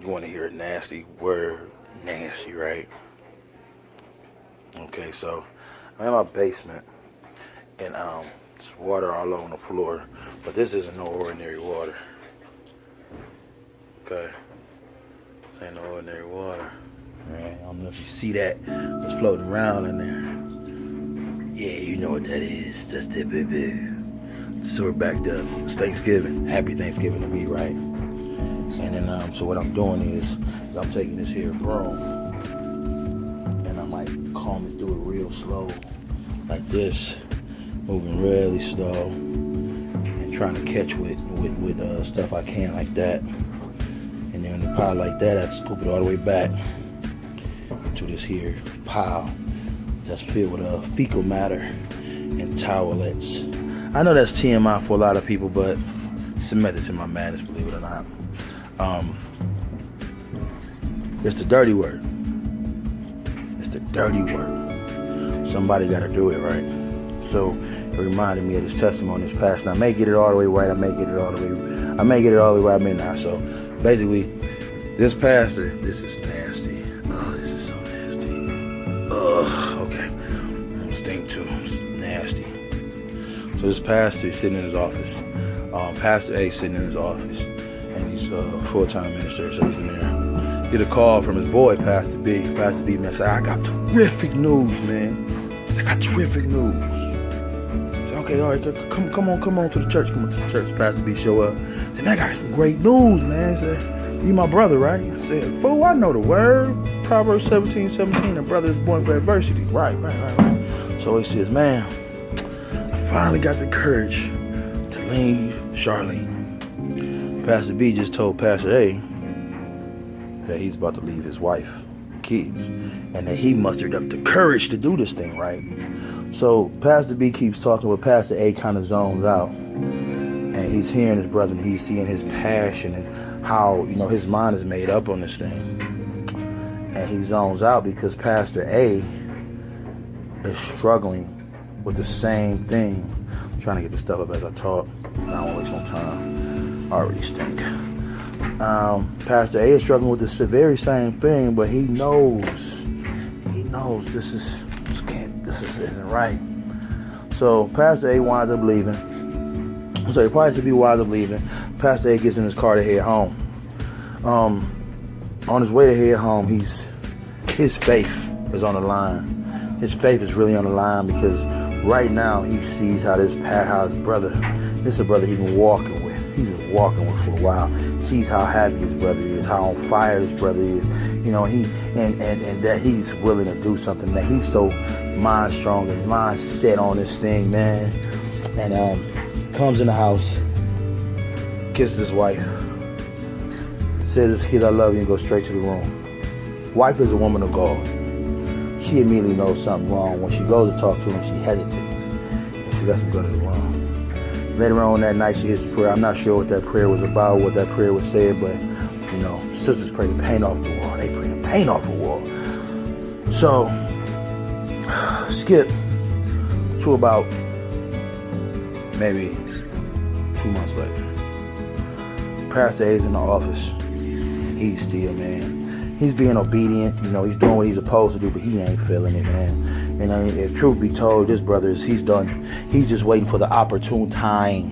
You want to hear a nasty word, nasty, right? Okay, so I'm in my basement, and there's water all over the floor, but this isn't no ordinary water. Okay, this ain't no ordinary water. Alright, I don't know if you see that. It's floating around in there. Yeah, you know what that is. That's that baby. So we're backed up. It's Thanksgiving. Happy Thanksgiving to me, right? And then, so what I'm doing is I'm taking this here broom, and I'm like combing through it real slow, like this, moving really slow, and trying to catch with stuff I can like that. And then in the pile like that, I scoop it all the way back to this here pile that's filled with fecal matter and towelettes. I know that's TMI for a lot of people, but it's a method to my madness, believe it or not. It's the dirty word. It's the dirty word. Somebody got to do it right. So it reminded me of this testimony this past. And I may get it all the way right. I may get it all the way where I'm in now. So basically, this pastor, this is nasty. Oh, this is so nasty. Oh, okay. Stink too. It's nasty. So this pastor is sitting in his office. Pastor A sitting in his office. And he's a full-time minister, so he's in there. Get a call from his boy, Pastor B. Pastor B, man, said, I got terrific news, man. He said, I got terrific news. I said, okay, all right, come on to the church. Come on to the church. Pastor B show up. I said, man, I got some great news, man. He said, you my brother, right? I said, fool, I know the word. Proverbs 17:17, a brother is born for adversity. Right. So he says, man, I finally got the courage to leave Charlene. Pastor B just told Pastor A that he's about to leave his wife and kids, and that he mustered up the courage to do this thing, right? So Pastor B keeps talking, but Pastor A kind of zones out, and he's hearing his brother, and he's seeing his passion and how, you know, his mind is made up on this thing, and he zones out because Pastor A is struggling with the same thing. I'm trying to get this stuff up as I talk. I don't want to waste no time. I already stink. Pastor A is struggling with the very same thing, but he knows this isn't right. So Pastor A winds up leaving. So he probably should be winds up leaving. Pastor A gets in his car to head home. On his way to head home, his faith is on the line. His faith is really on the line because right now he sees how his brother, this is a brother he's been walking with. He's been walking with for a while. Sees how happy his brother is, how on fire his brother is, you know, and that he's willing to do something, that he's so mind strong and mind set on this thing, man. And comes in the house, kisses his wife, says, "Kid, I love you," and goes straight to the room. Wife is a woman of God. She immediately knows something wrong. When she goes to talk to him, she hesitates, and she lets him go to the room. Later on that night, she hears a prayer. I'm not sure what that prayer was about, what that prayer was said, but, you know, sisters pray the paint off the wall. They pray the paint off the wall. So, skip to about maybe 2 months later. Pastor A's in the office. He's still, man, he's being obedient. You know, he's doing what he's supposed to do, but he ain't feeling it, man. And if truth be told, this brother he's done. He's just waiting for the opportune time.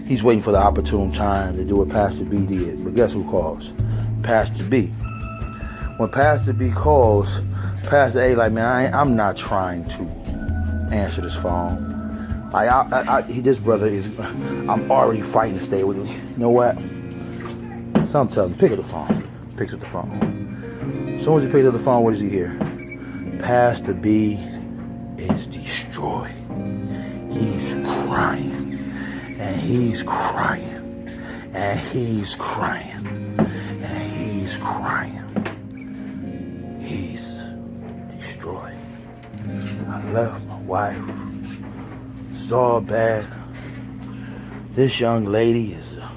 He's waiting for the opportune time to do what Pastor B did. But guess who calls? Pastor B. When Pastor B calls, Pastor A like, man, I'm not trying to answer this phone. This brother is. I'm already fighting to stay with him. You know what? Some tell him, pick up the phone. Picks up the phone. As soon as he picks up the phone, what does he hear? Pastor B is destroyed. He's crying. And he's crying. And he's crying. And he's crying. He's destroyed. I left my wife. It's all bad. This young lady is a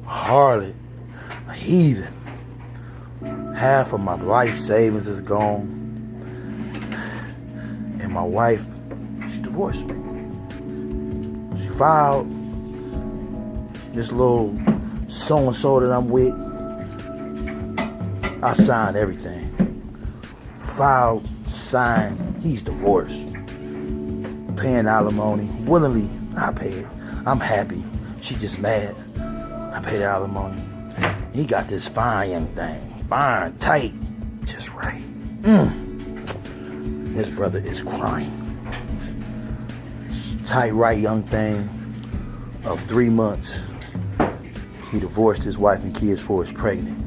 harlot, a heathen. Half of my life savings is gone. And my wife, she divorced me. She filed this little so-and-so that I'm with. I signed everything. Filed, signed, he's divorced. Paying alimony. Willingly, I pay it. I'm happy. She just mad. I pay the alimony. He got this fine young thing. Fine, tight, just right. His brother is crying. Tight, right young thing of 3 months. He divorced his wife and kids for his pregnant.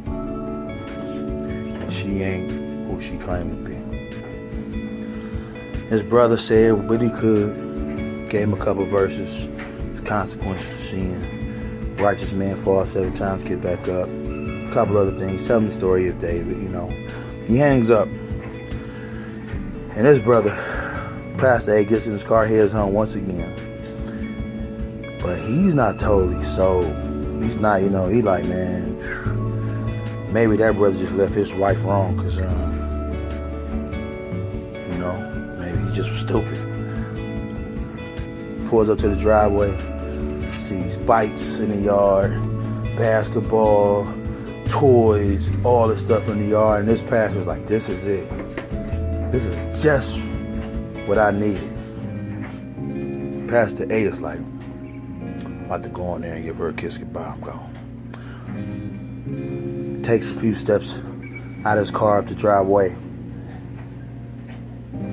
And she ain't who she claimed to be. His brother said what he could. Gave him a couple verses. His consequences to sin. Righteous man falls 7 times, get back up. A couple other things. Tell him the story of David, you know. He hangs up. And his brother, Pastor A, gets in his car, heads home once again. But he's not totally sold. He's not, you know, he like, man, maybe that brother just left his wife wrong because, you know, maybe he just was stupid. Pulls up to the driveway, sees bikes in the yard, basketball, toys, all the stuff in the yard. And this pastor's like, this is it. This is just what I needed. Pastor A is like, I'm about to go in there and give her a kiss goodbye. I'm gone. Takes a few steps out of his car up the driveway.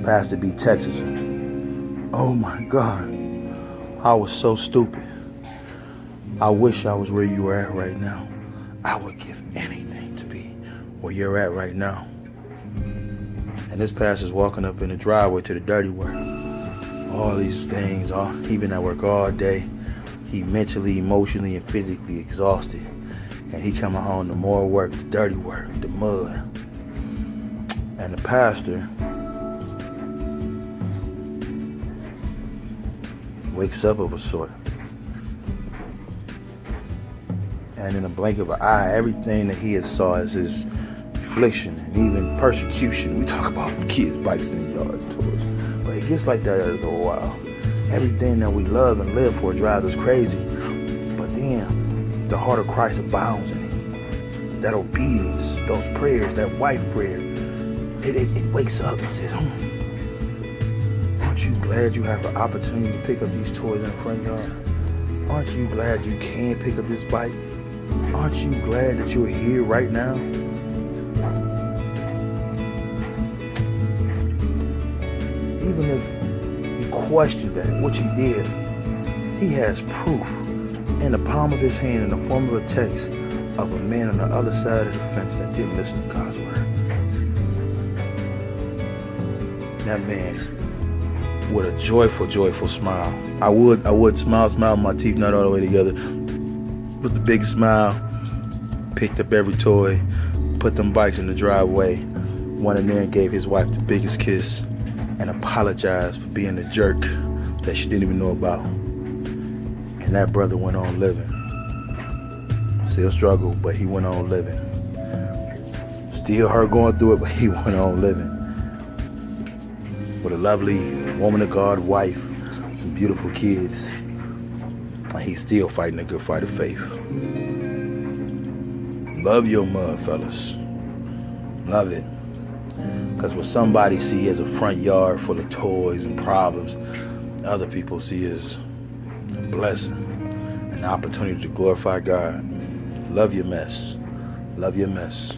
Pastor B texts him. Oh my God. I was so stupid. I wish I was where you were at right now. I would give anything to be where you're at right now. And this pastor's walking up in the driveway to the dirty work. All these things, he been at work all day. He mentally, emotionally, and physically exhausted. And he coming home to more work, the dirty work, the mud. And the pastor wakes up of a sort. And in a blink of an eye, everything that he has saw as his affliction and even persecution. We talk about kids, bikes in the yard, toys. But it gets like that after a while. Everything that we love and live for drives us crazy. But then the heart of Christ abounds in it. That obedience, those prayers, that wife prayer, it wakes up and says, aren't you glad you have the opportunity to pick up these toys in the front yard? Aren't you glad you can pick up this bike? Aren't you glad that you're here right now? Even if you question that, what you did, he has proof in the palm of his hand in the form of a text of a man on the other side of the fence that didn't listen to God's word. That man with a joyful, joyful smile. I would smile with my teeth not all the way together. With the big smile, picked up every toy, put them bikes in the driveway, went in there and gave his wife the biggest kiss and apologized for being a jerk that she didn't even know about. And that brother went on living. Still struggled, but he went on living. Still her going through it, but he went on living. With a lovely woman of God wife, some beautiful kids. And he's still fighting a good fight of faith. Love your mud, fellas. Love it. Because what somebody see as a front yard full of toys and problems, other people see as a blessing, an opportunity to glorify God. Love your mess. Love your mess.